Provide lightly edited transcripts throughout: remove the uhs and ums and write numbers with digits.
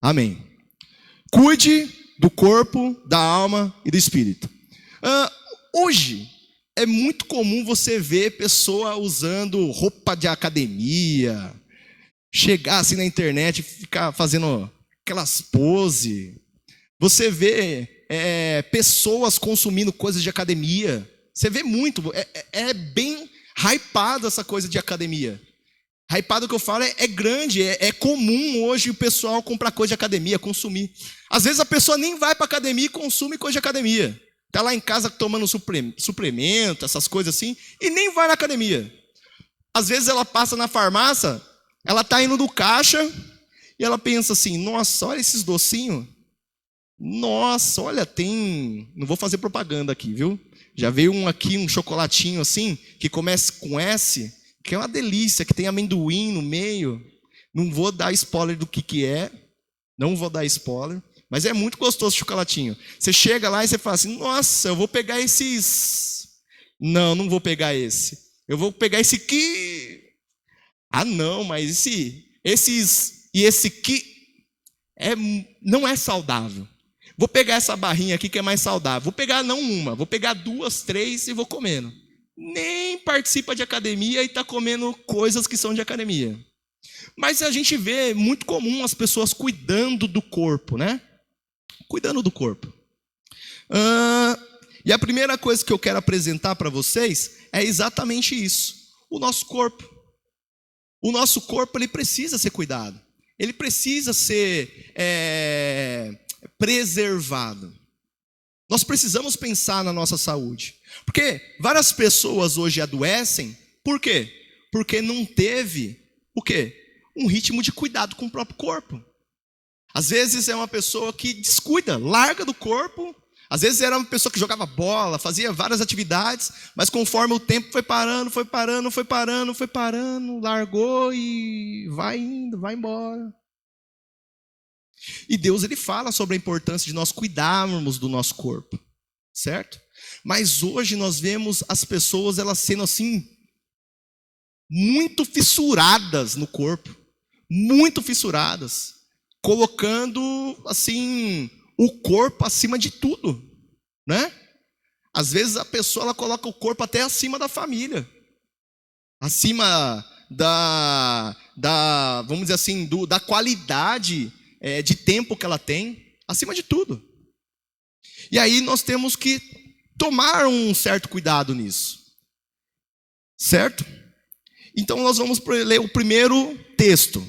Amém. Cuide do corpo, da alma e do espírito. Hoje é muito comum você ver pessoa usando roupa de academia, chegar assim na internet e ficar fazendo aquelas poses. Você vê pessoas consumindo coisas de academia. Você vê muito, é bem hypado essa coisa de academia. Hypado que eu falo é grande, é comum hoje o pessoal comprar coisa de academia, consumir. Às vezes a pessoa nem vai para academia e consome coisa de academia. Está lá em casa tomando suplemento, essas coisas assim, e nem vai na academia. Às vezes ela passa na farmácia, ela está indo no caixa e ela pensa assim, nossa, olha esses docinhos. Nossa, olha, tem... Não vou fazer propaganda aqui, viu? Já veio um chocolatinho assim, que começa com S, que é uma delícia, que tem amendoim no meio. Não vou dar spoiler do que é. Não vou dar spoiler. Mas é muito gostoso o chocolatinho. Você chega lá e você fala assim, nossa, eu vou pegar esses... Não vou pegar esse. Eu vou pegar esse aqui. Ah, não, mas esses e esse aqui não é saudável. Vou pegar essa barrinha aqui que é mais saudável. Vou pegar não uma, vou pegar 2, 3 e vou comendo. Nem participa de academia e está comendo coisas que são de academia. Mas a gente vê muito comum as pessoas cuidando do corpo, né? Cuidando do corpo. E a primeira coisa que eu quero apresentar para vocês é exatamente isso. O nosso corpo. O nosso corpo, ele precisa ser cuidado. Ele precisa ser preservado. Nós precisamos pensar na nossa saúde. Porque várias pessoas hoje adoecem. Por quê? Porque não teve o quê? Um ritmo de cuidado com o próprio corpo. Às vezes é uma pessoa que descuida, larga do corpo. Às vezes era uma pessoa que jogava bola, fazia várias atividades, mas conforme o tempo foi parando, largou e vai indo, vai embora. E Deus, ele fala sobre a importância de nós cuidarmos do nosso corpo, certo? Mas hoje nós vemos as pessoas, elas sendo assim, muito fissuradas no corpo, muito fissuradas, colocando assim o corpo acima de tudo, né? Às vezes a pessoa, ela coloca o corpo até acima da família, acima vamos dizer assim, da qualidade de tempo que ela tem, acima de tudo. E aí nós temos que tomar um certo cuidado nisso, certo? Então nós vamos ler o primeiro texto,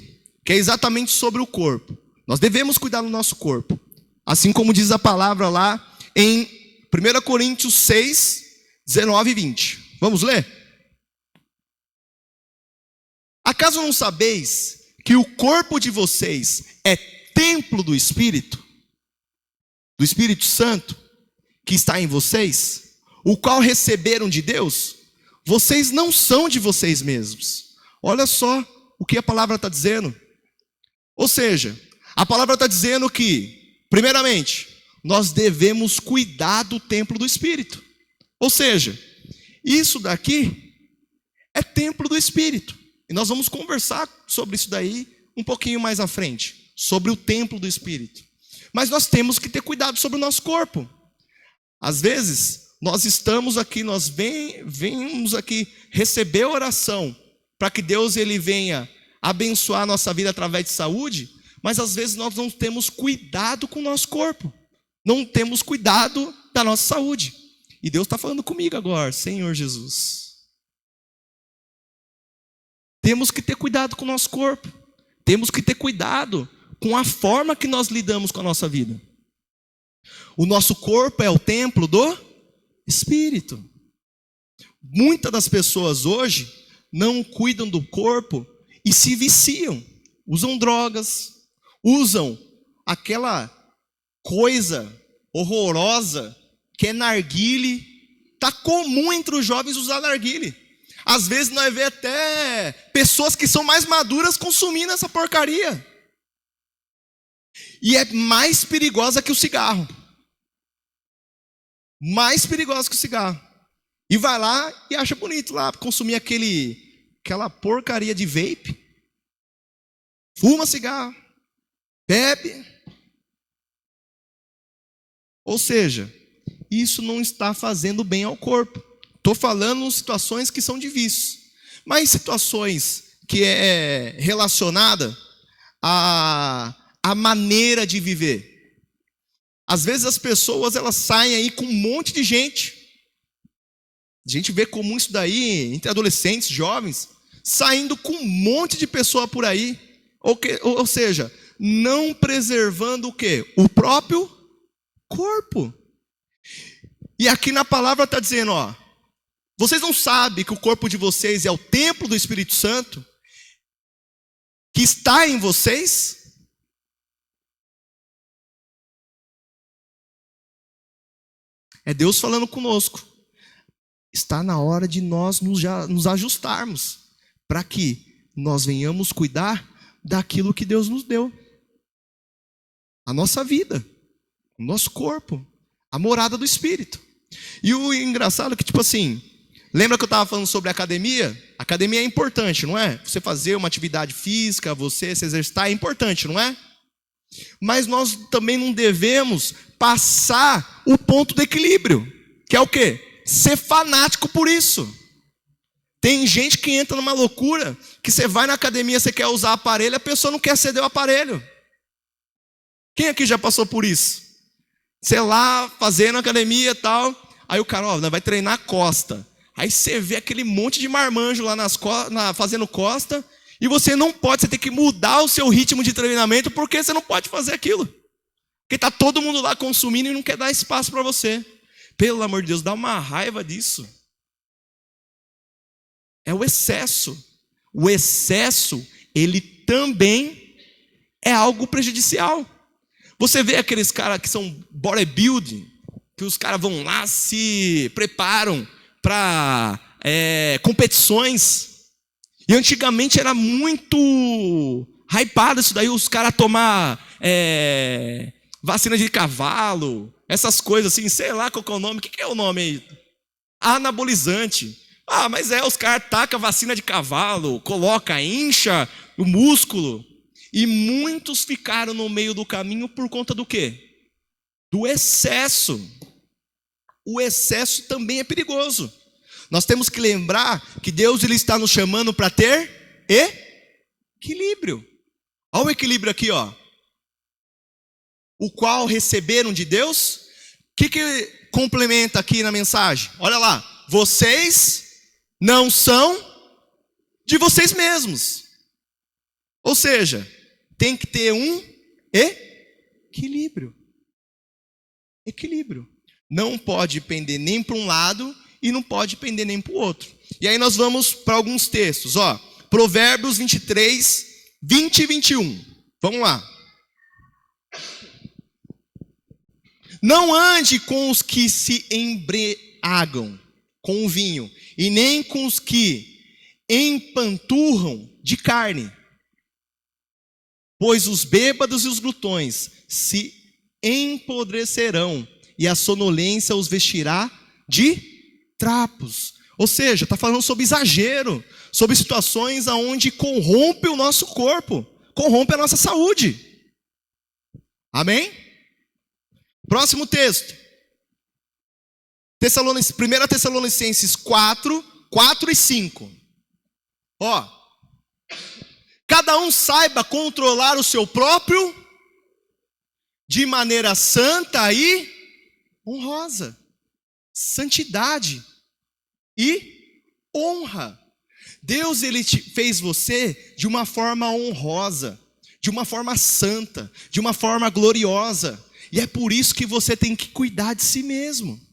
que é exatamente sobre o corpo. Nós devemos cuidar do nosso corpo, assim como diz a palavra lá em 1 Coríntios 6, 19 e 20. Vamos ler? Acaso não sabeis que o corpo de vocês é templo do Espírito Santo, que está em vocês, o qual receberam de Deus? Vocês não são de vocês mesmos. Olha só o que a palavra está dizendo. Ou seja, a palavra está dizendo que, primeiramente, nós devemos cuidar do templo do Espírito. Ou seja, isso daqui é templo do Espírito. E nós vamos conversar sobre isso daí um pouquinho mais à frente, sobre o templo do Espírito. Mas nós temos que ter cuidado sobre o nosso corpo. Às vezes, nós estamos aqui, nós vemos aqui receber oração, para que Deus ele venha abençoar a nossa vida através de saúde, mas às vezes nós não temos cuidado com o nosso corpo, não temos cuidado da nossa saúde. E Deus está falando comigo agora, Senhor Jesus. Temos que ter cuidado com o nosso corpo, temos que ter cuidado com a forma que nós lidamos com a nossa vida. O nosso corpo é o templo do Espírito. Muitas das pessoas hoje não cuidam do corpo e se viciam, usam drogas, usam aquela coisa horrorosa que é narguile. Está comum entre os jovens usar narguile. Às vezes nós vemos até pessoas que são mais maduras consumindo essa porcaria. E é mais perigosa que o cigarro. Mais perigosa que o cigarro. E vai lá e acha bonito lá consumir aquela porcaria de vape. Fuma cigarro. bebe. Ou seja, isso não está fazendo bem ao corpo. Estou falando situações que são de vício. Mas situações que é relacionada à maneira de viver. Às vezes as pessoas elas saem aí com um monte de gente. A gente vê comum isso daí entre adolescentes, jovens, saindo com um monte de pessoa por aí. Ou seja, não preservando o quê? O próprio corpo. E aqui na palavra está dizendo, ó, vocês não sabem que o corpo de vocês é o templo do Espírito Santo, que está em vocês? É Deus falando conosco. Está na hora de nós nos ajustarmos, para que nós venhamos cuidar daquilo que Deus nos deu. A nossa vida, o nosso corpo, a morada do Espírito. E o engraçado é que, tipo assim, lembra que eu estava falando sobre academia? Academia é importante, não é? Você fazer uma atividade física, você se exercitar é importante, não é? Mas nós também não devemos passar o ponto do equilíbrio, que é o quê? Ser fanático por isso. Tem gente que entra numa loucura, que você vai na academia, você quer usar aparelho, a pessoa não quer ceder o aparelho. Quem aqui já passou por isso? Sei lá, fazendo academia e tal, aí o cara, ó, vai treinar costa. Aí você vê aquele monte de marmanjo lá fazendo costa, e você não pode, você tem que mudar o seu ritmo de treinamento, porque você não pode fazer aquilo. Porque está todo mundo lá consumindo e não quer dar espaço para você. Pelo amor de Deus, dá uma raiva disso. É o excesso. O excesso, ele também é algo prejudicial. Você vê aqueles caras que são bodybuilding, que os caras vão lá, se preparam para competições. E antigamente era muito hypado isso daí, os caras tomar vacina de cavalo, essas coisas assim, sei lá qual que é o nome. O que é o nome aí? Anabolizante. Ah, mas os caras tacam vacina de cavalo, coloca, incha o músculo. E muitos ficaram no meio do caminho por conta do quê? Do excesso. O excesso também é perigoso. Nós temos que lembrar que Deus ele está nos chamando para ter equilíbrio. Olha o equilíbrio aqui, ó. O qual receberam de Deus. O que complementa aqui na mensagem? Olha lá. Vocês não são de vocês mesmos. Ou seja, tem que ter um equilíbrio. Equilíbrio. Não pode pender nem para um lado e não pode pender nem para o outro. E aí nós vamos para alguns textos. Ó, Provérbios 23, 20 e 21. Vamos lá. Não ande com os que se embriagam com o vinho, e nem com os que empanturram de carne. Pois os bêbados e os glutões se empodrecerão, e a sonolência os vestirá de trapos. Ou seja, está falando sobre exagero, sobre situações onde corrompe o nosso corpo, corrompe a nossa saúde. Amém? Próximo texto. 1 Tessalonicenses 4, 4 e 5. Ó. Cada um saiba controlar o seu próprio de maneira santa e honrosa. Santidade e honra. Deus ele fez você de uma forma honrosa, de uma forma santa, de uma forma gloriosa. E é por isso que você tem que cuidar de si mesmo.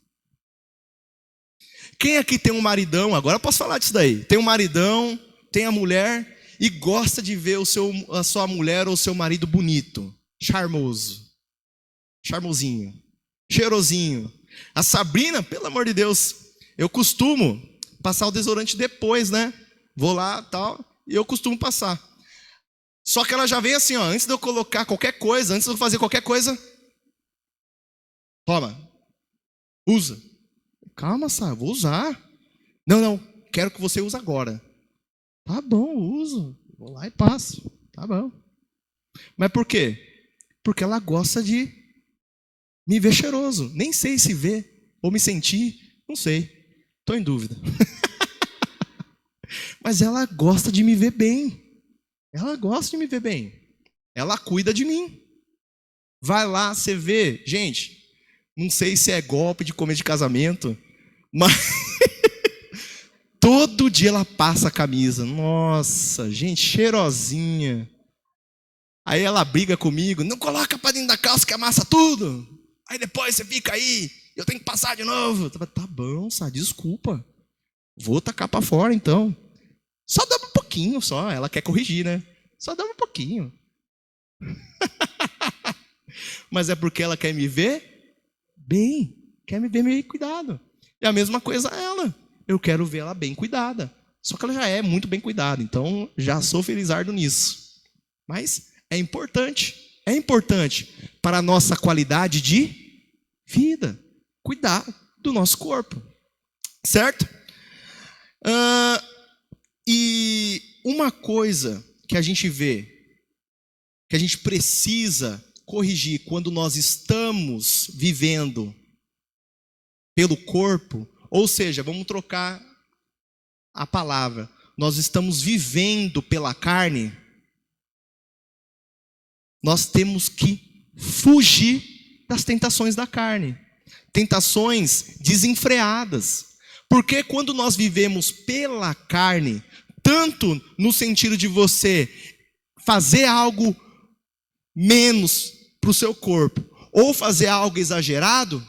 Quem aqui tem um maridão, agora eu posso falar disso daí. Tem um maridão, tem a mulher e gosta de ver a sua mulher ou o seu marido bonito, charmoso, charmosinho, cheirosinho. A Sabrina, pelo amor de Deus, eu costumo passar o desodorante depois, né? Vou lá tal, e eu costumo passar. Só que ela já vem assim, ó, antes de eu colocar qualquer coisa, antes de eu fazer qualquer coisa, toma, usa. Calma, Sá, vou usar. Não, quero que você use agora. Tá bom, uso. Vou lá e passo. Tá bom. Mas por quê? Porque ela gosta de me ver cheiroso. Nem sei se ver ou me sentir, não sei. Estou em dúvida. Mas ela gosta de me ver bem. Ela gosta de me ver bem. Ela cuida de mim. Vai lá, você vê. Gente, não sei se é golpe de comer de casamento, mas todo dia ela passa a camisa. Nossa, gente, cheirosinha. Aí ela briga comigo. Não coloca pra dentro da calça que amassa tudo. Aí depois você fica aí. Eu tenho que passar de novo. Tá bom, desculpa. Vou tacar pra fora então. Só dá um pouquinho só. Ela quer corrigir, né? Só dá um pouquinho. Mas é porque ela quer me ver bem. Quer me ver bem cuidado. E a mesma coisa ela. Eu quero ver ela bem cuidada. Só que ela já é muito bem cuidada. Então já sou felizardo nisso. Mas é importante. É importante para a nossa qualidade de vida. Cuidar do nosso corpo. Certo? E uma coisa que a gente vê, que a gente precisa corrigir quando nós estamos vivendo pelo corpo, ou seja, vamos trocar a palavra, nós estamos vivendo pela carne, nós temos que fugir das tentações da carne, tentações desenfreadas, porque quando nós vivemos pela carne, tanto no sentido de você fazer algo menos para o seu corpo, ou fazer algo exagerado,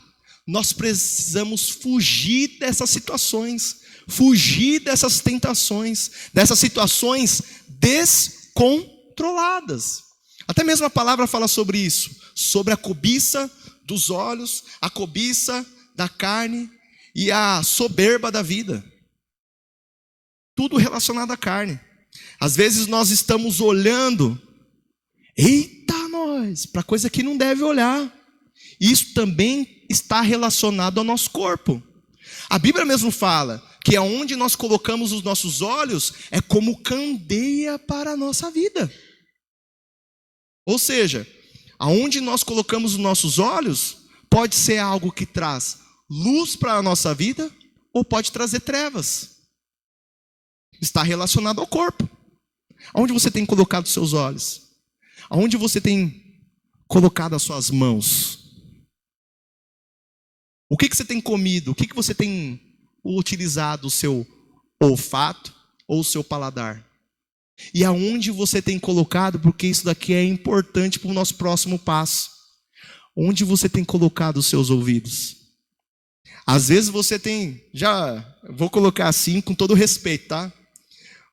nós precisamos fugir dessas situações, fugir dessas tentações, dessas situações descontroladas. Até mesmo a palavra fala sobre isso, sobre a cobiça dos olhos, a cobiça da carne e a soberba da vida. Tudo relacionado à carne. Às vezes nós estamos olhando, eita nós, para coisa que não deve olhar. Isso também está relacionado ao nosso corpo. A Bíblia mesmo fala que aonde nós colocamos os nossos olhos é como candeia para a nossa vida. Ou seja, aonde nós colocamos os nossos olhos pode ser algo que traz luz para a nossa vida ou pode trazer trevas. Está relacionado ao corpo. Aonde você tem colocado os seus olhos? Aonde você tem colocado as suas mãos? O que você tem comido? O que você tem utilizado o seu olfato ou o seu paladar? E aonde você tem colocado, porque isso daqui é importante para o nosso próximo passo. Onde você tem colocado os seus ouvidos? Às vezes você tem, vou colocar assim com todo respeito, tá?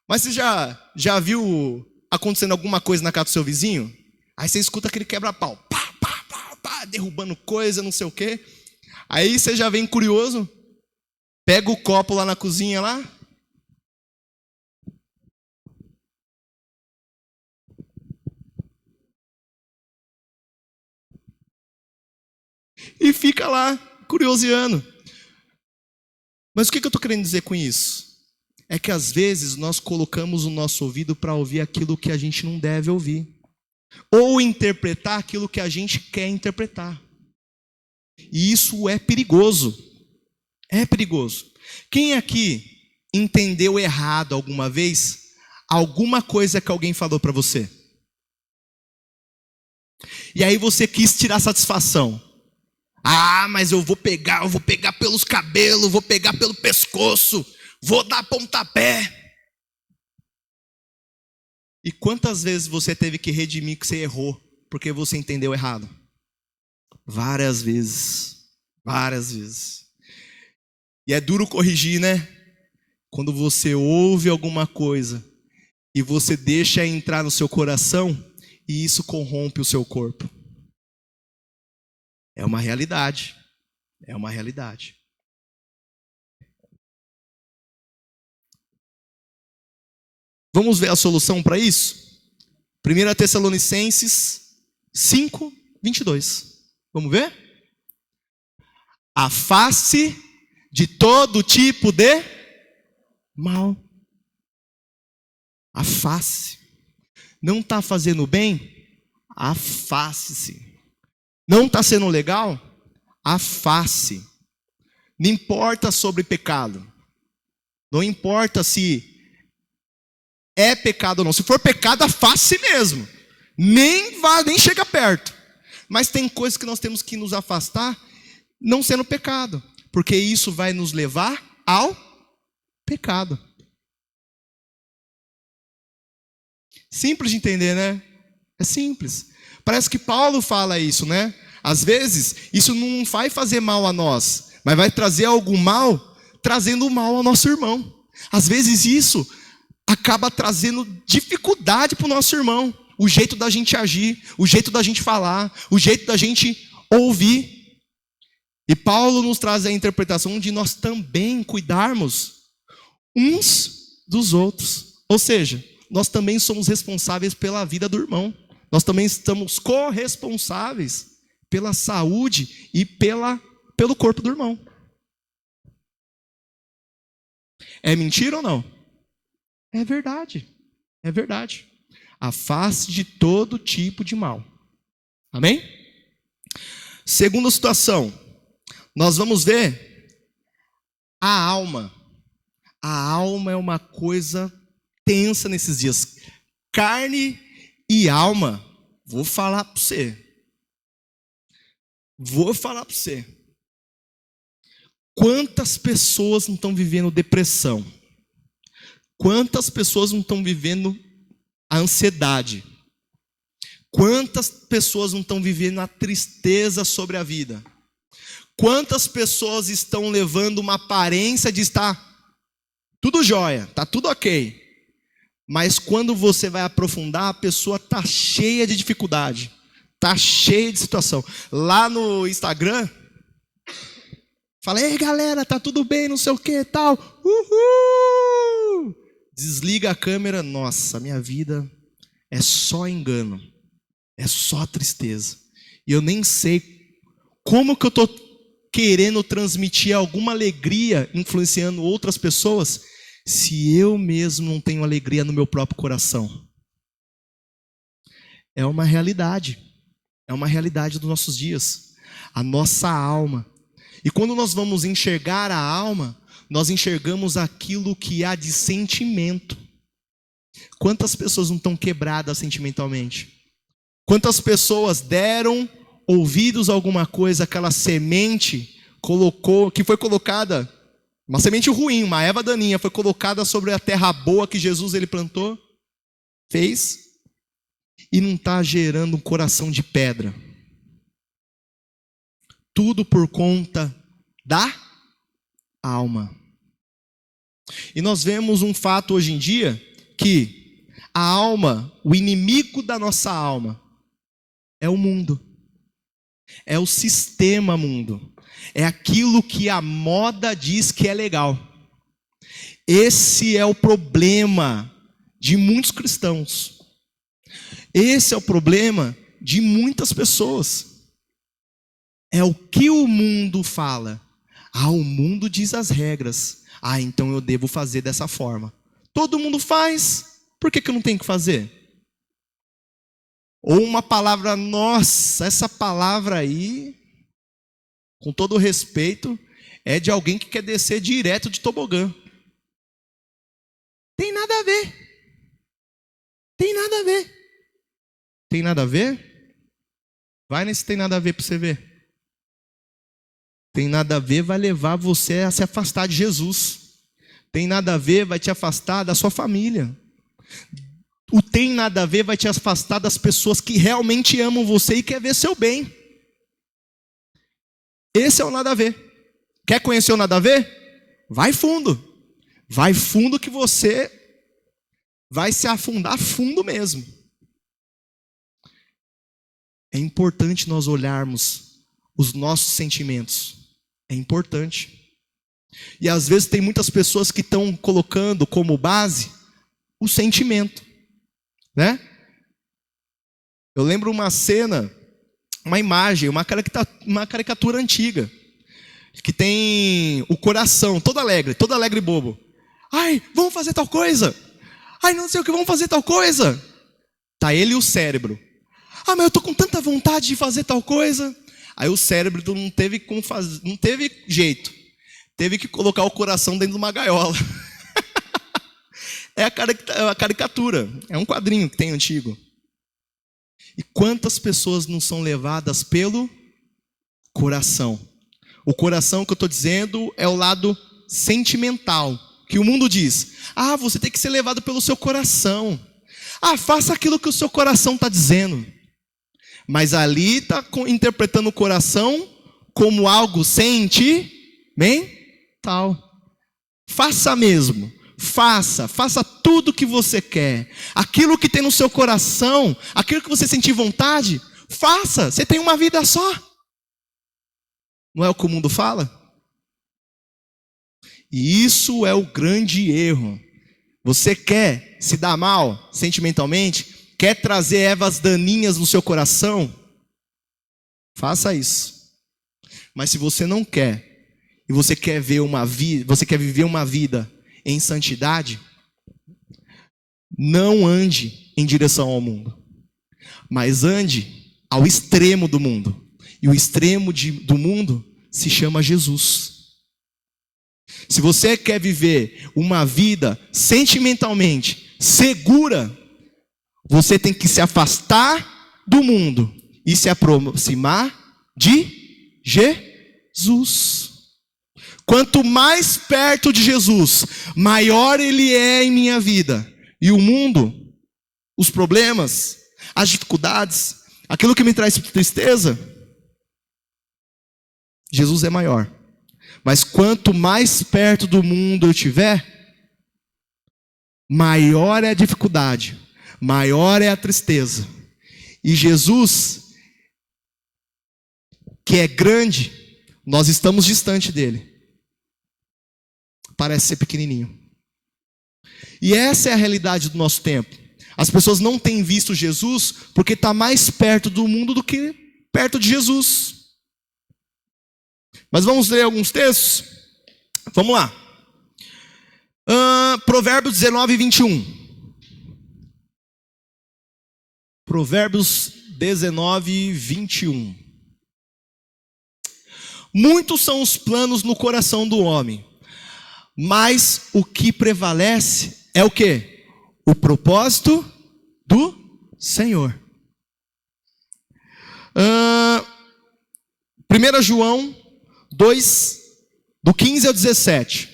Mas você já viu acontecendo alguma coisa na casa do seu vizinho? Aí você escuta aquele quebra-pau, pá, pá, pá, pá, derrubando coisa, não sei o quê. Aí você já vem curioso, pega o copo lá na cozinha lá. E fica lá, curioseando. Mas o que eu estou querendo dizer com isso? É que às vezes nós colocamos o nosso ouvido para ouvir aquilo que a gente não deve ouvir. Ou interpretar aquilo que a gente quer interpretar. E isso é perigoso. É perigoso. Quem aqui entendeu errado alguma vez alguma coisa que alguém falou para você? E aí você quis tirar satisfação. Ah, mas eu vou pegar pelos cabelos, vou pegar pelo pescoço, vou dar pontapé. E quantas vezes você teve que redimir que você errou, porque você entendeu errado? Várias vezes. Várias vezes. E é duro corrigir, né? Quando você ouve alguma coisa e você deixa entrar no seu coração e isso corrompe o seu corpo. É uma realidade. É uma realidade. Vamos ver a solução para isso? 1 Tessalonicenses 5, 22. Vamos ver? Afaste de todo tipo de mal. Afaste. Não está fazendo bem? Afaste-se. Não está sendo legal? Afaste. Não importa sobre pecado. Não importa se é pecado ou não. Se for pecado, afaste mesmo. Nem chega perto. Mas tem coisas que nós temos que nos afastar, não sendo pecado. Porque isso vai nos levar ao pecado. Simples de entender, né? É simples. Parece que Paulo fala isso, né? Às vezes, isso não vai fazer mal a nós, mas vai trazer algum mal, trazendo mal ao nosso irmão. Às vezes isso acaba trazendo dificuldade para o nosso irmão. O jeito da gente agir, o jeito da gente falar, o jeito da gente ouvir. E Paulo nos traz a interpretação de nós também cuidarmos uns dos outros. Ou seja, nós também somos responsáveis pela vida do irmão. Nós também estamos corresponsáveis pela saúde e pelo corpo do irmão. É mentira ou não? É verdade. É verdade. Afaste de todo tipo de mal. Amém? Segunda situação. Nós vamos ver a alma. A alma é uma coisa tensa nesses dias. Carne e alma. Vou falar para você. Quantas pessoas não estão vivendo depressão? Quantas pessoas não estão vivendo a ansiedade? Quantas pessoas não estão vivendo a tristeza sobre a vida? Quantas pessoas estão levando uma aparência de estar tudo jóia, está tudo ok. Mas quando você vai aprofundar, a pessoa está cheia de dificuldade. Está cheia de situação. Lá no Instagram, fala, ei galera, tá tudo bem, não sei o que tal. Uhul! Desliga a câmera, nossa, minha vida é só engano. É só tristeza. E eu nem sei como que eu estou querendo transmitir alguma alegria, influenciando outras pessoas, se eu mesmo não tenho alegria no meu próprio coração. É uma realidade. É uma realidade dos nossos dias. A nossa alma. E quando nós vamos enxergar a alma, nós enxergamos aquilo que há de sentimento. Quantas pessoas não estão quebradas sentimentalmente? Quantas pessoas deram ouvidos a alguma coisa, aquela semente que foi colocada, uma semente ruim, uma erva daninha, foi colocada sobre a terra boa que Jesus ele plantou, fez, e não está gerando um coração de pedra. Tudo por conta da alma. E nós vemos um fato hoje em dia, que a alma, o inimigo da nossa alma, é o mundo. É o sistema mundo. É aquilo que a moda diz que é legal. Esse é o problema de muitos cristãos. Esse é o problema de muitas pessoas. É o que o mundo fala. O mundo diz as regras. Então eu devo fazer dessa forma. Todo mundo faz. Por que eu não tenho que fazer? Ou uma palavra, nossa, essa palavra aí, com todo respeito, é de alguém que quer descer direto de tobogã. Tem nada a ver. Tem nada a ver. Tem nada a ver? Vai nesse tem nada a ver para você ver. Tem nada a ver, vai levar você a se afastar de Jesus. Tem nada a ver, vai te afastar da sua família. O tem nada a ver vai te afastar das pessoas que realmente amam você e quer ver seu bem. Esse é o nada a ver. Quer conhecer o nada a ver? Vai fundo. Vai fundo que você vai se afundar fundo mesmo. É importante nós olharmos os nossos sentimentos. É importante. E às vezes tem muitas pessoas que estão colocando como base o sentimento. Né? Eu lembro uma cena, uma imagem, uma caricatura antiga, que tem o coração todo alegre bobo. Vamos fazer tal coisa. Não sei o que, vamos fazer tal coisa. Tá ele e o cérebro. Ah, mas eu estou com tanta vontade de fazer tal coisa. Aí o cérebro não teve como fazer, não teve jeito. Teve que colocar o coração dentro de uma gaiola. É a caricatura, é um quadrinho que tem antigo. E quantas pessoas não são levadas pelo coração? O coração que eu estou dizendo é o lado sentimental, que o mundo diz: ah, você tem que ser levado pelo seu coração. Ah, faça aquilo que o seu coração está dizendo. Mas ali está interpretando o coração como algo sentimental. Faça mesmo. Faça tudo o que você quer. Aquilo que tem no seu coração, aquilo que você sentir vontade, faça. Você tem uma vida só. Não é o que o mundo fala? E isso é o grande erro. Você quer se dar mal sentimentalmente? Quer trazer ervas daninhas no seu coração? Faça isso. Mas se você não quer, e você quer viver uma vida em santidade, não ande em direção ao mundo, mas ande ao extremo do mundo. E o extremo do mundo se chama Jesus. Se você quer viver uma vida sentimentalmente segura, você tem que se afastar do mundo e se aproximar de Jesus. Quanto mais perto de Jesus, maior Ele é em minha vida. E o mundo, os problemas, as dificuldades, aquilo que me traz tristeza, Jesus é maior. Mas quanto mais perto do mundo eu estiver, maior é a dificuldade, maior é a tristeza. E Jesus, que é grande, nós estamos distante dele. Parece ser pequenininho. E essa é a realidade do nosso tempo. As pessoas não têm visto Jesus porque está mais perto do mundo do que perto de Jesus. Mas vamos ler alguns textos? Vamos lá. Provérbios 19, 21. Provérbios 19, 21. Muitos são os planos no coração do homem, mas o que prevalece é o quê? O propósito do Senhor. 1 João 2, do 15 ao 17.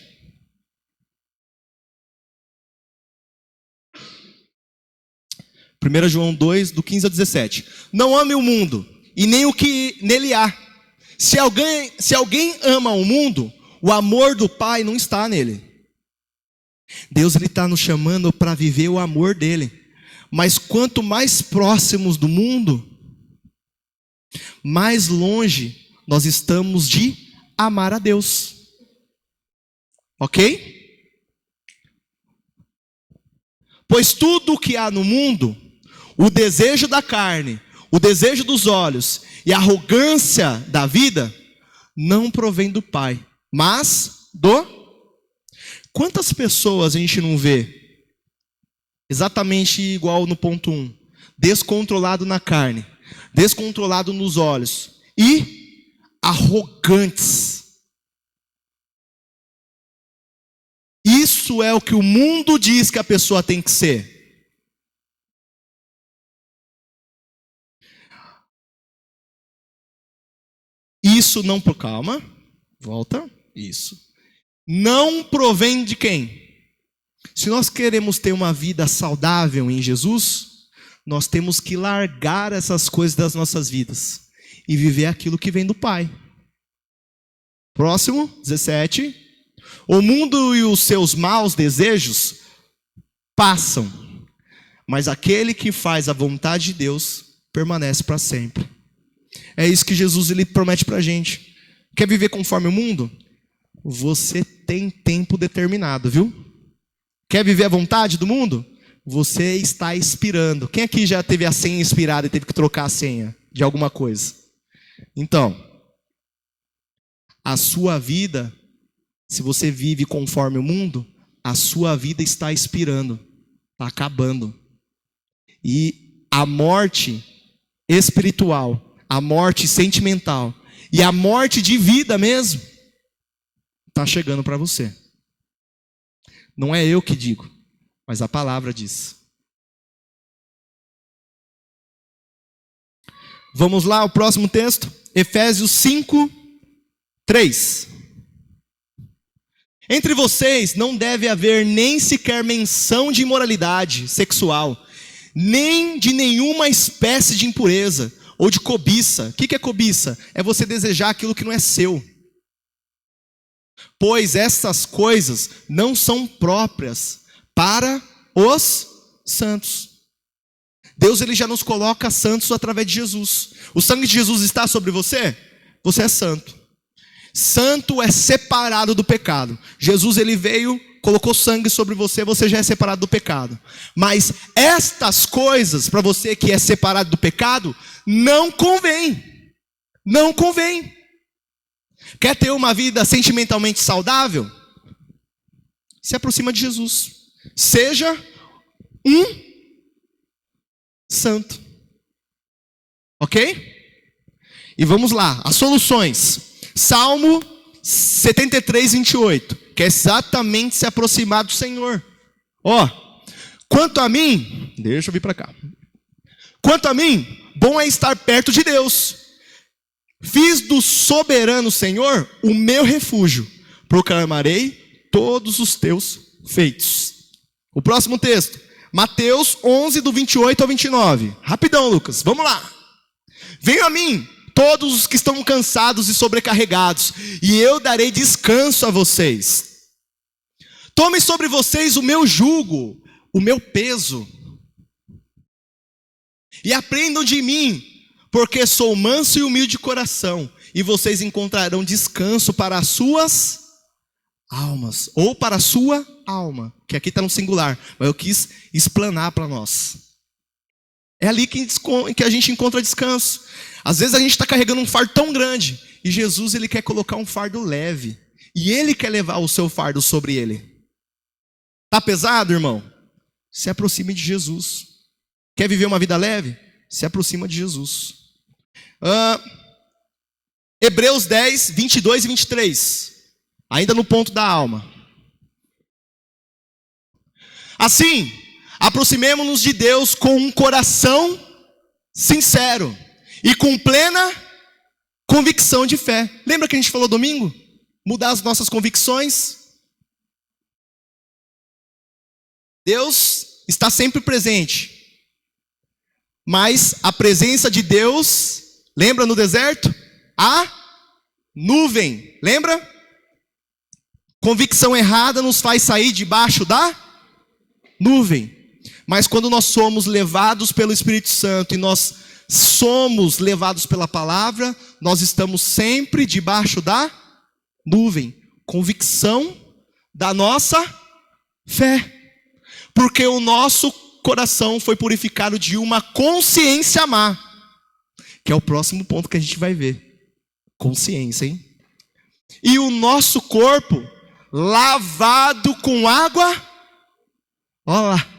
João 2, do 15 ao 17. Não ame o mundo, e nem o que nele há. Se alguém ama o mundo, o amor do Pai não está nele. Deus está nos chamando para viver o amor dele. Mas quanto mais próximos do mundo, mais longe nós estamos de amar a Deus. Ok? Pois tudo o que há no mundo, o desejo da carne, o desejo dos olhos e a arrogância da vida, não provém do Pai, mas do... Quantas pessoas a gente não vê exatamente igual no ponto 1? Descontrolado na carne, descontrolado nos olhos e arrogantes. Isso é o que o mundo diz que a pessoa tem que ser. Isso não... Calma, volta, isso. Não provém de quem? Se nós queremos ter uma vida saudável em Jesus, nós temos que largar essas coisas das nossas vidas e viver aquilo que vem do Pai. Próximo, 17. O mundo e os seus maus desejos passam, mas aquele que faz a vontade de Deus permanece para sempre. É isso que Jesus ele promete para a gente. Quer viver conforme o mundo? Você tem tempo determinado, viu? Quer viver a vontade do mundo? Você está expirando. Quem aqui já teve a senha expirada e teve que trocar a senha de alguma coisa? Então, a sua vida, se você vive conforme o mundo, a sua vida está expirando, está acabando. E a morte espiritual, a morte sentimental e a morte de vida mesmo, está chegando para você. Não é eu que digo, mas a palavra diz. Vamos lá, o próximo texto, Efésios 5, 3. Entre vocês não deve haver nem sequer menção de imoralidade sexual, nem de nenhuma espécie de impureza ou de cobiça. O que é cobiça? É você desejar aquilo que não é seu. Pois essas coisas não são próprias para os santos. Deus ele já nos coloca santos através de Jesus. O sangue de Jesus está sobre você? Você é santo. Santo é separado do pecado. Jesus ele veio, colocou sangue sobre você, você já é separado do pecado. Mas estas coisas, para você que é separado do pecado, não convém. Não convém. Quer ter uma vida sentimentalmente saudável? Se aproxima de Jesus. Seja um santo. Ok? E vamos lá, as soluções. Salmo 73, 28. Que é exatamente se aproximar do Senhor. Ó, quanto a mim, deixa eu vir para cá. Quanto a mim, bom é estar perto de Deus. Fiz do soberano Senhor o meu refúgio. Proclamarei todos os teus feitos. O próximo texto. Mateus 11, do 28 ao 29. Rapidão, Lucas. Vamos lá. Venham a mim, todos os que estão cansados e sobrecarregados, e eu darei descanso a vocês. Tomem sobre vocês o meu jugo, o meu peso, e aprendam de mim, porque sou manso e humilde de coração, e vocês encontrarão descanso para as suas almas, ou para a sua alma, que aqui está no singular, mas eu quis explanar para nós. É ali que a gente encontra descanso. Às vezes a gente está carregando um fardo tão grande, e Jesus ele quer colocar um fardo leve, e ele quer levar o seu fardo sobre ele. Está pesado, irmão? Se aproxime de Jesus. Quer viver uma vida leve? Se aproxima de Jesus. Hebreus 10, 22 e 23. Ainda no ponto da alma. Assim, aproximemo-nos de Deus com um coração sincero e com plena convicção de fé. Lembra que a gente falou domingo? Mudar as nossas convicções. Deus está sempre presente. Mas a presença de Deus, lembra no deserto? A nuvem, lembra? Convicção errada nos faz sair debaixo da nuvem. Mas quando nós somos levados pelo Espírito Santo e nós somos levados pela palavra, nós estamos sempre debaixo da nuvem. Convicção da nossa fé. Porque o nosso coração foi purificado de uma consciência má. Que é o próximo ponto que a gente vai ver. Consciência, hein? E o nosso corpo lavado com água. Olha lá.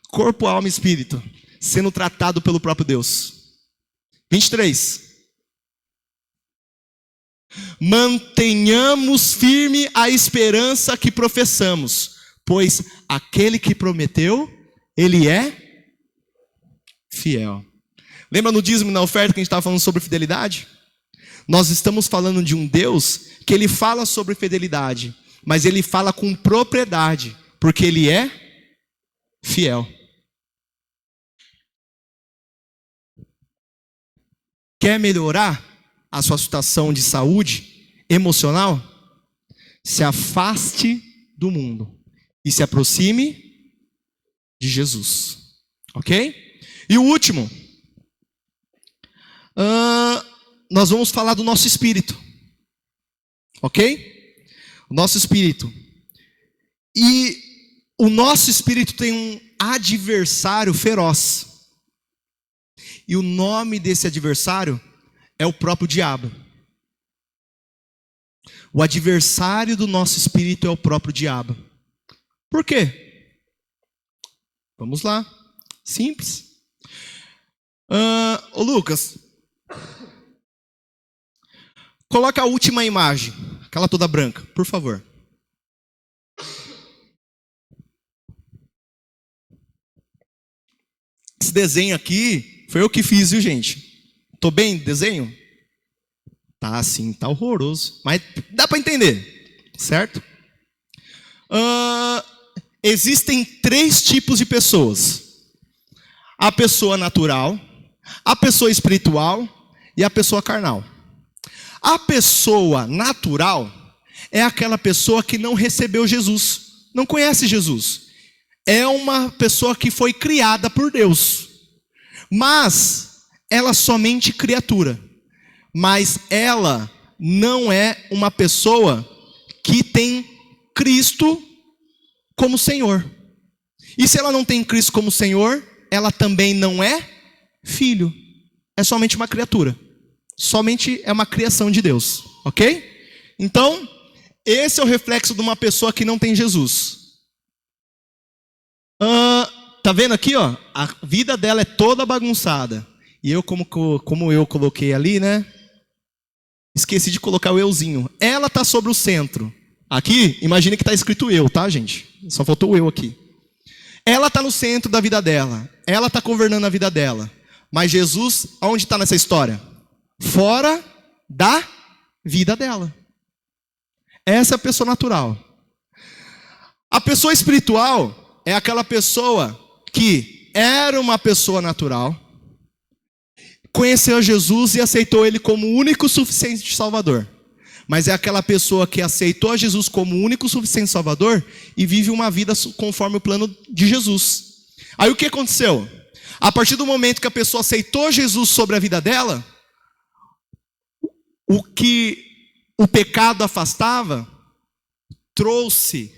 Corpo, alma e espírito. Sendo tratado pelo próprio Deus. 23. Mantenhamos firme a esperança que professamos, pois aquele que prometeu, ele é fiel. Lembra no dízimo e na oferta que a gente estava falando sobre fidelidade? Nós estamos falando de um Deus que ele fala sobre fidelidade, mas ele fala com propriedade, porque ele é fiel. Quer melhorar a sua situação de saúde emocional? Se afaste do mundo e se aproxime de Jesus. Ok? E o último, nós vamos falar do nosso espírito. Ok? O nosso espírito. E o nosso espírito tem um adversário feroz. E o nome desse adversário é o próprio diabo. O adversário do nosso espírito é o próprio diabo. Por quê? Vamos lá. Simples. Ô Lucas, coloca a última imagem, aquela toda branca, por favor. Esse desenho aqui foi eu que fiz, viu, gente? Tô bem de desenho? Tá assim, tá horroroso, mas dá para entender, certo? Existem 3 tipos de pessoas: a pessoa natural, a pessoa espiritual e a pessoa carnal. A pessoa natural é aquela pessoa que não recebeu Jesus, não conhece Jesus. É uma pessoa que foi criada por Deus, mas ela é somente criatura. Mas ela não é uma pessoa que tem Cristo como Senhor. E se ela não tem Cristo como Senhor, ela também não é filho. É somente uma criatura. Somente é uma criação de Deus, ok? Então, esse é o reflexo de uma pessoa que não tem Jesus. Tá vendo aqui, ó? A vida dela é toda bagunçada. E eu, como eu coloquei ali, né? Esqueci de colocar o euzinho. Ela tá sobre o centro. Aqui, imagine que tá escrito eu, tá, gente? Só faltou o eu aqui. Ela tá no centro da vida dela. Ela tá governando a vida dela. Mas Jesus, aonde está nessa história? Fora da vida dela. Essa é a pessoa natural. A pessoa espiritual é aquela pessoa que era uma pessoa natural, conheceu Jesus e aceitou Ele como o único suficiente Salvador. Mas é aquela pessoa que aceitou a Jesus como o único suficiente Salvador e vive uma vida conforme o plano de Jesus. Aí o que aconteceu? A partir do momento que a pessoa aceitou Jesus sobre a vida dela, o que o pecado afastava, trouxe,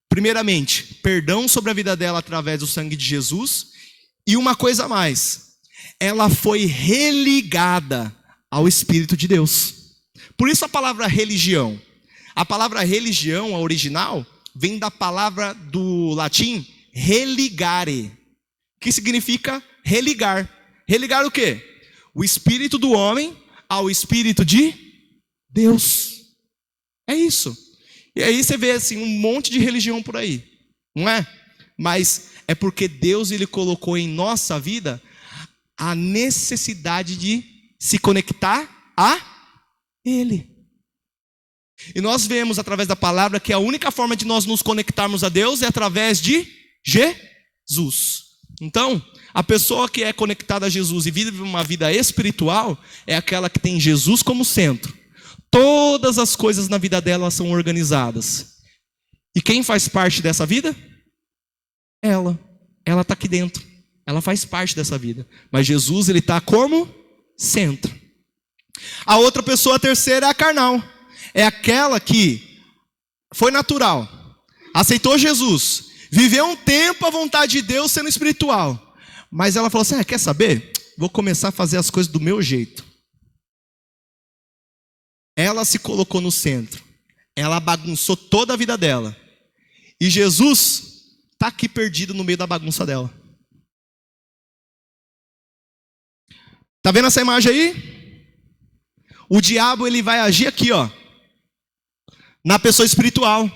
primeiramente, perdão sobre a vida dela através do sangue de Jesus, e uma coisa a mais, ela foi religada ao Espírito de Deus. Por isso a palavra religião. A palavra religião, a original, vem da palavra do latim religare, que significa religar. Religar o quê? O espírito do homem ao espírito de Deus. É isso. E aí você vê assim um monte de religião por aí, não é? Mas é porque Deus ele colocou em nossa vida a necessidade de se conectar a Ele. E nós vemos através da palavra que a única forma de nós nos conectarmos a Deus é através de Jesus. Então, a pessoa que é conectada a Jesus e vive uma vida espiritual é aquela que tem Jesus como centro. Todas as coisas na vida dela são organizadas. E quem faz parte dessa vida? Ela. Ela está aqui dentro. Ela faz parte dessa vida. Mas Jesus, ele está como centro. A outra pessoa, a terceira, é a carnal. É aquela que foi natural, aceitou Jesus, viveu um tempo a vontade de Deus sendo espiritual. Mas ela falou assim, quer saber? Vou começar a fazer as coisas do meu jeito. Ela se colocou no centro. Ela bagunçou toda a vida dela. E Jesus está aqui perdido no meio da bagunça dela. Tá vendo essa imagem aí? O diabo ele vai agir aqui, ó, na pessoa espiritual.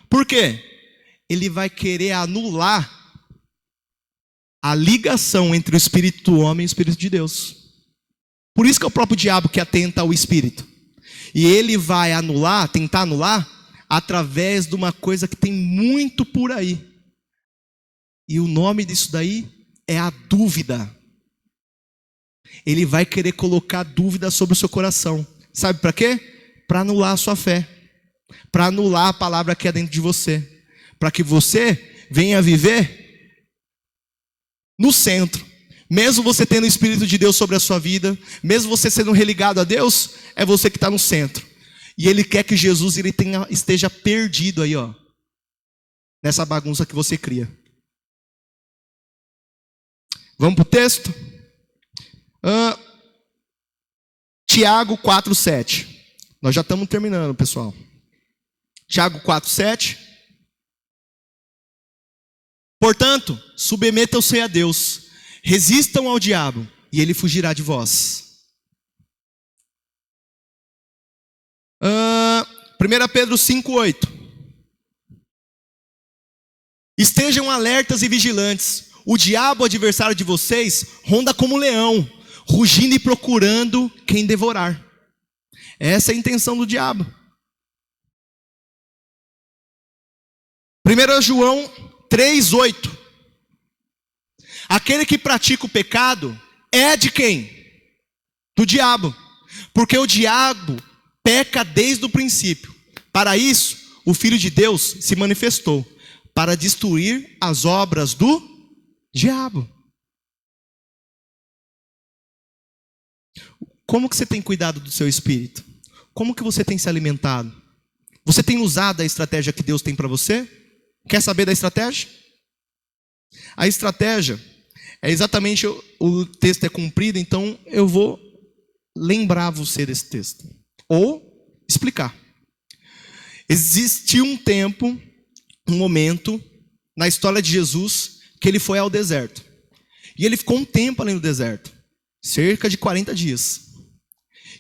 Por quê? Ele vai querer anular a ligação entre o espírito do homem e o espírito de Deus. Por isso que é o próprio diabo que atenta ao espírito. E ele vai anular, tentar anular, através de uma coisa que tem muito por aí. E o nome disso daí é a dúvida. Ele vai querer colocar dúvida sobre o seu coração. Sabe para quê? Para anular a sua fé. Para anular a palavra que é dentro de você. Para que você venha viver no centro. Mesmo você tendo o Espírito de Deus sobre a sua vida, mesmo você sendo religado a Deus, é você que está no centro. E Ele quer que Jesus esteja perdido aí, ó, nessa bagunça que você cria. Vamos para o texto? Tiago 4,7. Nós já estamos terminando, pessoal. Tiago 4,7. Portanto, submetam-se a Deus, resistam ao diabo, e ele fugirá de vós. 1 Pedro 5,8. Estejam alertas e vigilantes. O diabo, adversário de vocês, ronda como um leão, rugindo e procurando quem devorar. Essa é a intenção do diabo. 1 João 3,8. Aquele que pratica o pecado é de quem? Do diabo. Porque o diabo peca desde o princípio. Para isso, o Filho de Deus se manifestou, para destruir as obras do diabo. Como que você tem cuidado do seu espírito? Como que você tem se alimentado? Você tem usado a estratégia que Deus tem para você? Quer saber da estratégia? A estratégia é exatamente, o texto é cumprido, então eu vou lembrar você desse texto. Ou explicar. Existiu um tempo, um momento, na história de Jesus, que ele foi ao deserto. E ele ficou um tempo ali no deserto. Cerca de 40 dias.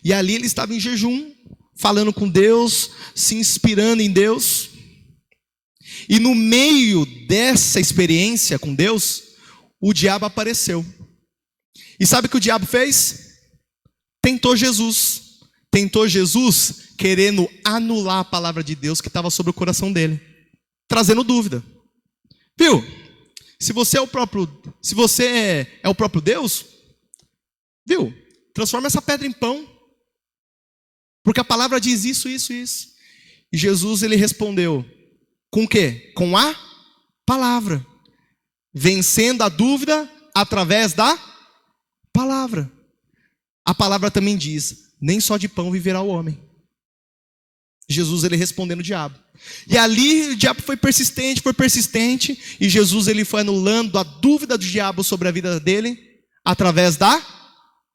E ali ele estava em jejum, falando com Deus, se inspirando em Deus. E no meio dessa experiência com Deus, o diabo apareceu. E sabe o que o diabo fez? Tentou Jesus. Tentou Jesus querendo anular a palavra de Deus que estava sobre o coração dele. Trazendo dúvida. Viu? Se você é o próprio Deus, viu? Transforma essa pedra em pão. Porque a palavra diz isso, isso, isso. E Jesus, ele respondeu, com o quê? Com a palavra. Vencendo a dúvida através da palavra. A palavra também diz, nem só de pão viverá o homem. Jesus, ele respondendo o diabo. E ali o diabo foi persistente, e Jesus, ele foi anulando a dúvida do diabo sobre a vida dele, através da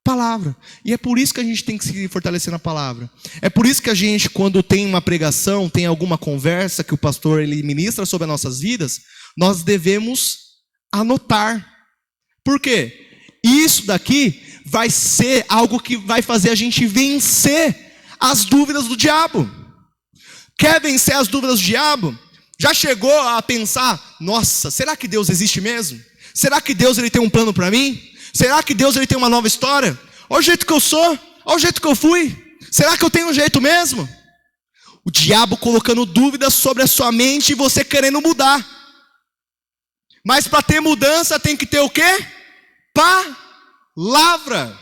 palavra. E é por isso que a gente tem que se fortalecer na palavra. É por isso que a gente, quando tem uma pregação, tem alguma conversa que o pastor ele ministra sobre as nossas vidas, nós devemos anotar. Por quê? Isso daqui vai ser algo que vai fazer a gente vencer as dúvidas do diabo. Quer vencer as dúvidas do diabo? Já chegou a pensar, nossa, será que Deus existe mesmo? Será que Deus ele tem um plano para mim? Será que Deus ele tem uma nova história? Olha o jeito que eu sou, olha o jeito que eu fui. Será que eu tenho um jeito mesmo? O diabo colocando dúvidas sobre a sua mente e você querendo mudar. Mas para ter mudança tem que ter o quê? Palavra.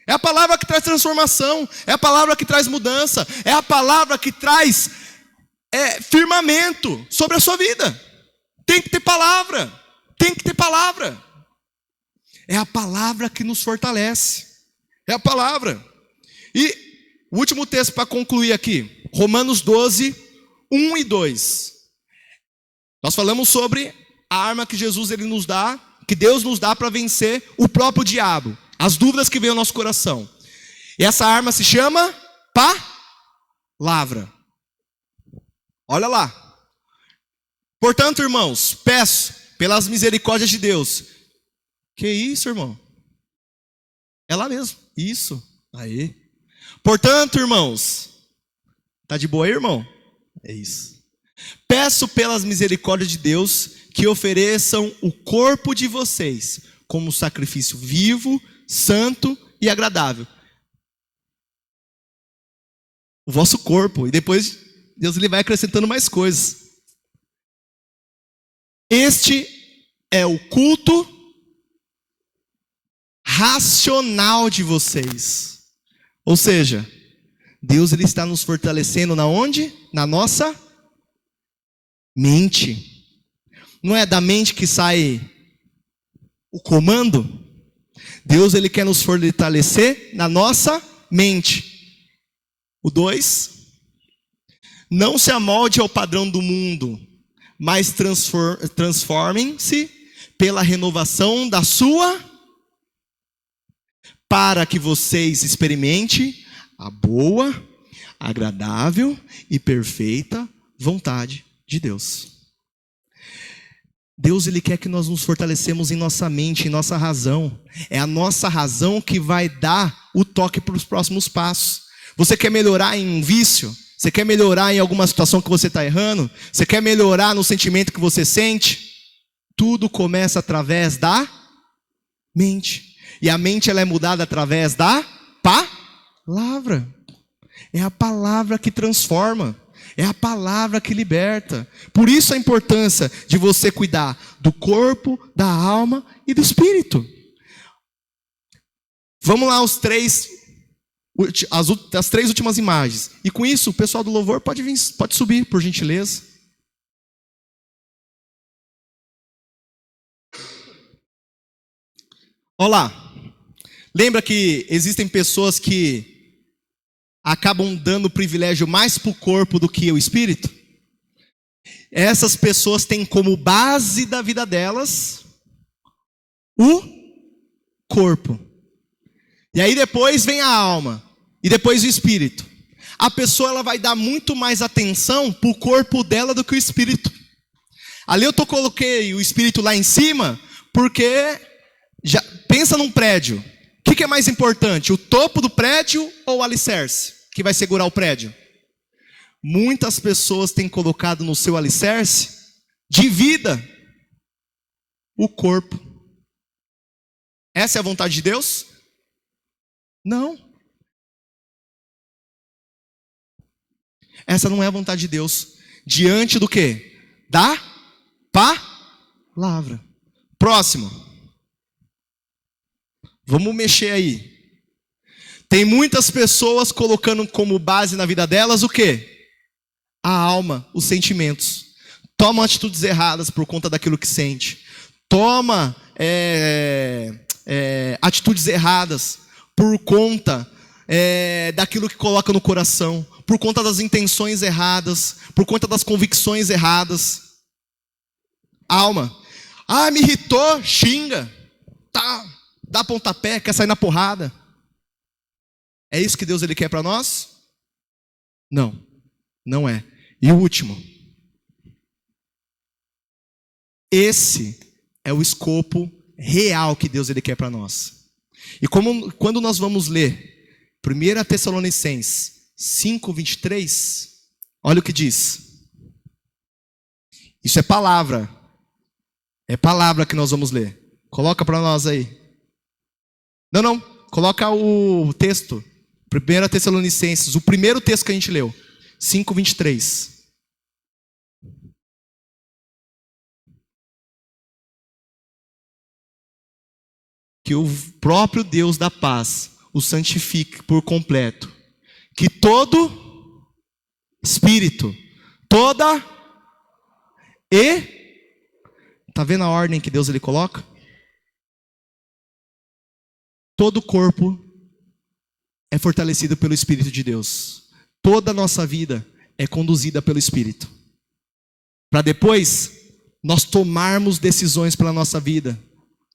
É a palavra que traz transformação, é a palavra que traz mudança, é a palavra que traz firmamento sobre a sua vida. Tem que ter palavra, tem que ter palavra. É a palavra que nos fortalece, é a palavra. E o último texto para concluir aqui, Romanos 12, 1 e 2. Nós falamos sobre a arma que Jesus ele nos dá, que Deus nos dá para vencer o próprio diabo. As dúvidas que vêm ao nosso coração. E essa arma se chama palavra. Olha lá. Portanto, irmãos, peço pelas misericórdias de Deus. Que isso, irmão? É lá mesmo. Isso. Aí. Portanto, irmãos. Tá de boa aí, irmão? É isso. Peço pelas misericórdias de Deus que ofereçam o corpo de vocês como sacrifício vivo, santo e agradável. O vosso corpo. E depois Deus ele vai acrescentando mais coisas. Este é o culto racional de vocês. Ou seja, Deus ele está nos fortalecendo na onde? Na nossa mente. Não é da mente que sai o comando? Deus ele quer nos fortalecer na nossa mente. O 2. Não se amolde ao padrão do mundo, mas transformem-se pela renovação da sua, para que vocês experimentem a boa, agradável e perfeita vontade de Deus. Deus, Ele quer que nós nos fortalecemos em nossa mente, em nossa razão. É a nossa razão que vai dar o toque para os próximos passos. Você quer melhorar em um vício? Você quer melhorar em alguma situação que você está errando? Você quer melhorar no sentimento que você sente? Tudo começa através da mente. E a mente, ela é mudada através da palavra. É a palavra que transforma. É a palavra que liberta. Por isso a importância de você cuidar do corpo, da alma e do espírito. Vamos lá, as três últimas imagens. E com isso, o pessoal do louvor pode subir, por gentileza. Olá. Lembra que existem pessoas que acabam dando privilégio mais para o corpo do que o espírito? Essas pessoas têm como base da vida delas o corpo. E aí depois vem a alma. E depois o espírito. A pessoa, ela vai dar muito mais atenção para o corpo dela do que o espírito. Ali eu coloquei o espírito lá em cima, porque pensa num prédio. O que é mais importante? O topo do prédio ou o alicerce que vai segurar o prédio? Muitas pessoas têm colocado no seu alicerce de vida o corpo. Essa é a vontade de Deus? Não. Essa não é a vontade de Deus. Diante do quê? Da palavra. Próximo. Vamos mexer aí. Tem muitas pessoas colocando como base na vida delas o quê? A alma, os sentimentos. Tomam atitudes erradas por conta daquilo que sente. Toma atitudes erradas por conta daquilo que coloca no coração. Por conta das intenções erradas. Por conta das convicções erradas. Alma. Ah, me irritou, xinga. Tá. Dá pontapé, quer sair na porrada. É isso que Deus, Ele quer para nós? Não, não é. E o último. Esse é o escopo real que Deus, Ele quer para nós. E quando nós vamos ler 1 Tessalonicenses 5:23, olha o que diz. Isso é palavra. É palavra que nós vamos ler. Coloca para nós aí. Não, coloca o texto, 1 Tessalonicenses, o primeiro texto que a gente leu, 5:23. Que o próprio Deus da paz o santifique por completo. Que todo espírito, tá vendo a ordem que Deus, Ele coloca? Todo o corpo é fortalecido pelo Espírito de Deus. Toda a nossa vida é conduzida pelo Espírito. Para depois, nós tomarmos decisões pela nossa vida.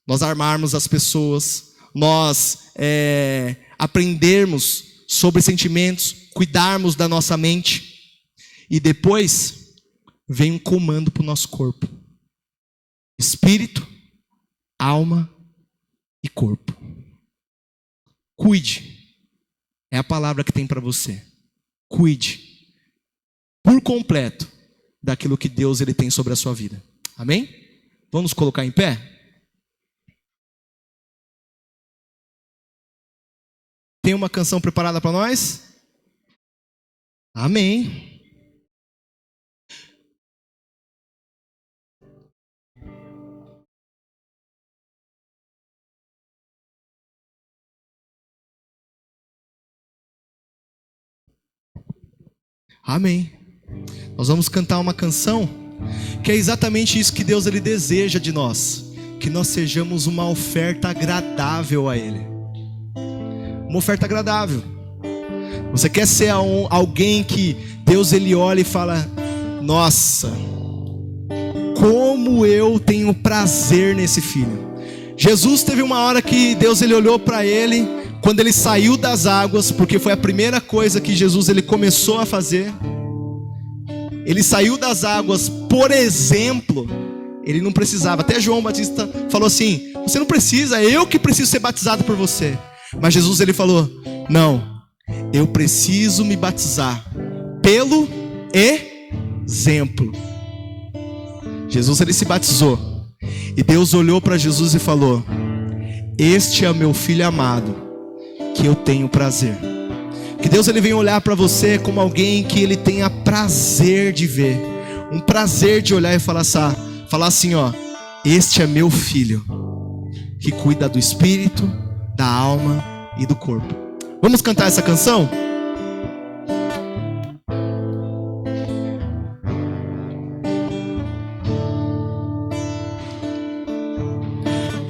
Nós armarmos as pessoas. Nós aprendermos sobre sentimentos. Cuidarmos da nossa mente. E depois, vem um comando para o nosso corpo. Espírito, alma e corpo. Cuide. É a palavra que tem para você. Cuide. Por completo. Daquilo que Deus, Ele tem sobre a sua vida. Amém? Vamos colocar em pé? Tem uma canção preparada para nós? Amém. Amém. Nós vamos cantar uma canção que é exatamente isso que Deus, Ele deseja de nós. Que nós sejamos uma oferta agradável a Ele. Uma oferta agradável. Você quer ser alguém que Deus, Ele olha e fala: nossa, como eu tenho prazer nesse filho. Jesus teve uma hora que Deus, Ele olhou para ele, quando ele saiu das águas, porque foi a primeira coisa que Jesus, Ele começou a fazer. Ele saiu das águas, por exemplo, ele não precisava. Até João Batista falou assim: você não precisa, é eu que preciso ser batizado por você. Mas Jesus, ele falou: não, eu preciso me batizar pelo exemplo. Jesus, ele se batizou, e Deus olhou para Jesus e falou: este é o meu filho amado, que eu tenho prazer. Que Deus, ele vem olhar para você como alguém que ele tenha prazer de ver, um prazer de olhar e falar assim, ó: este é meu filho, que cuida do espírito, da alma e do corpo. Vamos cantar essa canção?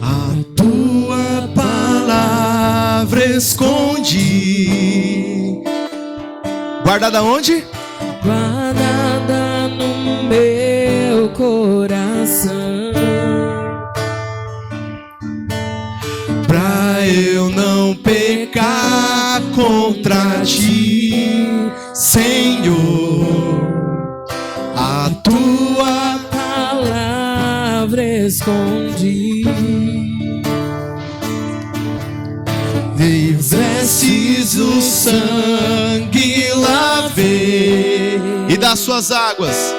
A tua palavra escondi. Guardada onde? Guardada no meu coração, pra eu não pecar contra ti, Senhor. A tua palavra escondi. Desces o sangue lavei, e das suas águas,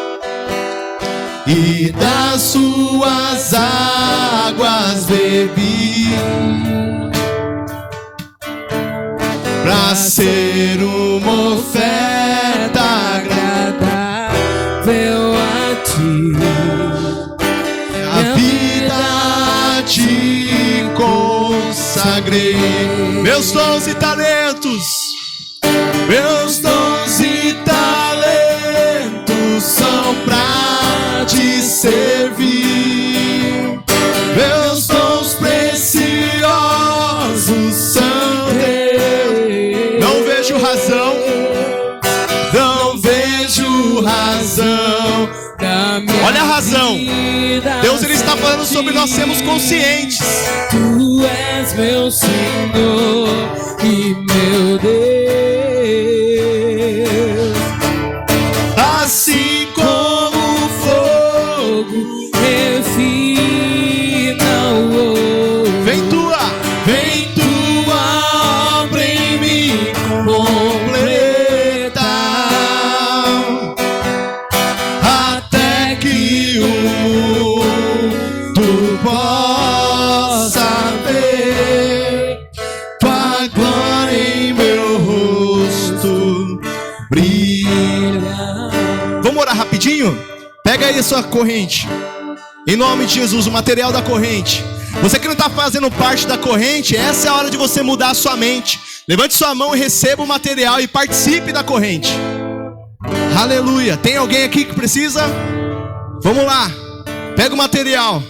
e das suas águas bebi, pra ser uma oferta agradável a ti. A vida te consagrei. Meus dons e talentos, meus dons e talentos são pra te servir. Meus dons preciosos são teus. Não vejo razão, não vejo razão. Olha a razão. Deus, ele está falando sobre nós sermos conscientes. Tu és meu Senhor e meu Deus. Assim como o fogo refina o ouro, vem tua obra em mim completar, até que o mundo possa ver tua glória em meu rosto brilhar. Vamos orar rapidinho? Pega aí a sua corrente, em nome de Jesus, o material da corrente. Você que não está fazendo parte da corrente, essa é a hora de você mudar a sua mente. Levante sua mão e receba o material e participe da corrente. Aleluia. Tem alguém aqui que precisa? Vamos lá, pega o material.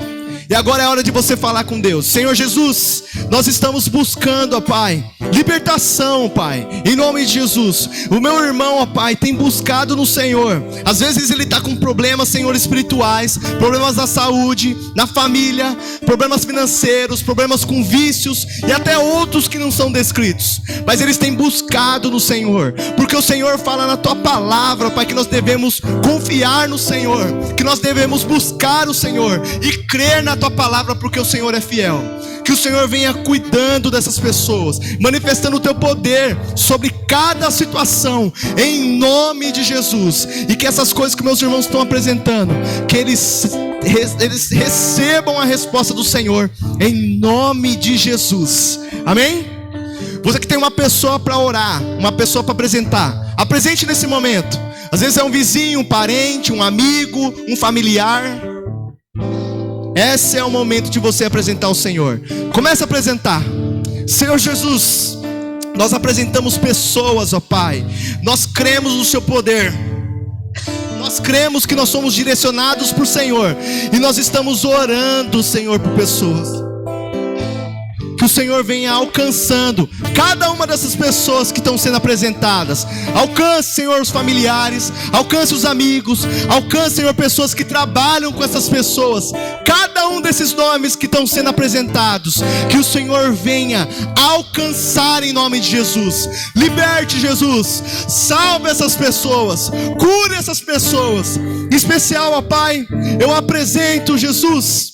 E agora é hora de você falar com Deus. Senhor Jesus, nós estamos buscando, ó Pai, libertação, Pai, em nome de Jesus. O meu irmão, ó Pai, tem buscado no Senhor. Às vezes ele está com problemas, Senhor, espirituais, problemas na saúde, na família, problemas financeiros, problemas com vícios e até outros que não são descritos. Mas eles têm buscado no Senhor, porque o Senhor fala na Tua palavra, Pai, que nós devemos confiar no Senhor, que nós devemos buscar o Senhor e crer na Tua palavra, porque o Senhor é fiel. Que o Senhor venha cuidando dessas pessoas, manifestando o Teu poder sobre cada situação, em nome de Jesus. E que essas coisas que meus irmãos estão apresentando, que eles recebam a resposta do Senhor, em nome de Jesus. Amém? Você que tem uma pessoa para orar, uma pessoa para apresentar, apresente nesse momento. Às vezes é um vizinho, um parente, um amigo, um familiar. Esse é o momento de você apresentar o Senhor. Comece a apresentar. Senhor Jesus, nós apresentamos pessoas, ó Pai. Nós cremos no Seu poder. Nós cremos que nós somos direcionados por Senhor. E nós estamos orando, Senhor, por pessoas. que o Senhor venha alcançando cada uma dessas pessoas que estão sendo apresentadas. Alcance, Senhor, os familiares, alcance os amigos, alcance, Senhor, pessoas que trabalham com essas pessoas. Cada um desses nomes que estão sendo apresentados, que o Senhor venha alcançar em nome de Jesus. Liberte, Jesus, salve essas pessoas, cure essas pessoas. Em especial, ó Pai, eu apresento, Jesus,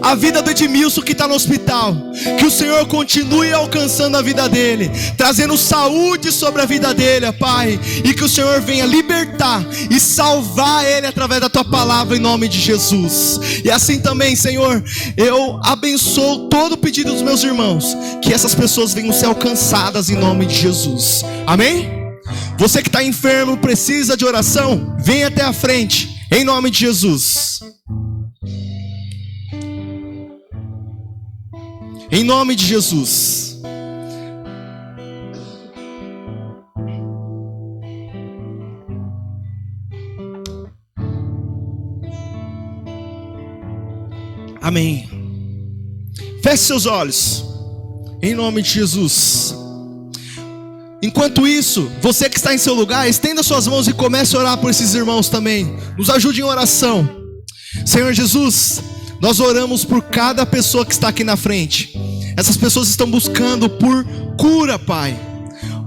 a vida do Edmilson que está no hospital. Que o Senhor continue alcançando a vida dele, trazendo saúde sobre a vida dele, ó Pai. E que o Senhor venha libertar e salvar ele através da tua palavra em nome de Jesus. E assim também, Senhor, eu abençoo todo o pedido dos meus irmãos, que essas pessoas venham ser alcançadas em nome de Jesus. Amém? Você que está enfermo, precisa de oração, vem até a frente em nome de Jesus. Em nome de Jesus. Amém. Feche seus olhos. Em nome de Jesus. Enquanto isso, você que está em seu lugar, estenda suas mãos e comece a orar por esses irmãos também. Nos ajude em oração. Senhor Jesus, nós oramos por cada pessoa que está aqui na frente. Essas pessoas estão buscando por cura, Pai.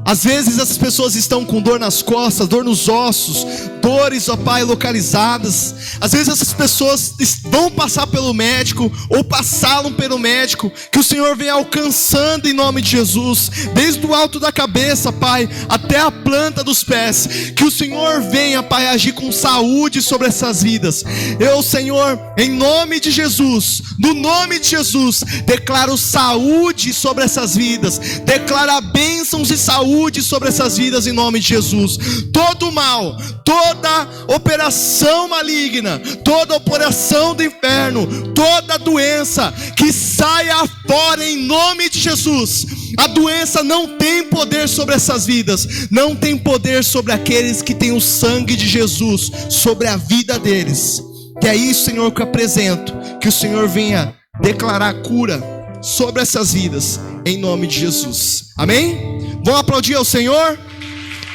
Às vezes essas pessoas estão com dor nas costas, dor nos ossos, dores, ó Pai, localizadas. Às vezes essas pessoas vão passar pelo médico ou passaram pelo médico. Que o Senhor venha alcançando em nome de Jesus, desde o alto da cabeça, Pai, até a planta dos pés. Que o Senhor venha, Pai, agir com saúde sobre essas vidas. Eu, Senhor, em nome de Jesus, no nome de Jesus, declaro saúde sobre essas vidas. Declaro bênçãos e saúde sobre essas vidas em nome de Jesus. Todo mal, toda operação maligna, toda operação do inferno, toda doença que saia fora em nome de Jesus. A doença não tem poder sobre essas vidas, não tem poder sobre aqueles que têm o sangue de Jesus sobre a vida deles. Que é isso, Senhor, que eu apresento. Que o Senhor venha declarar cura sobre essas vidas em nome de Jesus. Amém? Vamos aplaudir ao Senhor?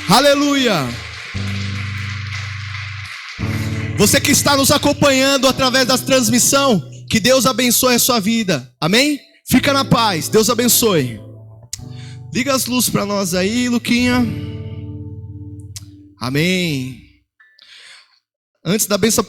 Aleluia! Você que está nos acompanhando através da transmissão, que Deus abençoe a sua vida. Amém? Fica na paz. Deus abençoe. Liga as luzes para nós aí, Luquinha. Amém. Antes da bênção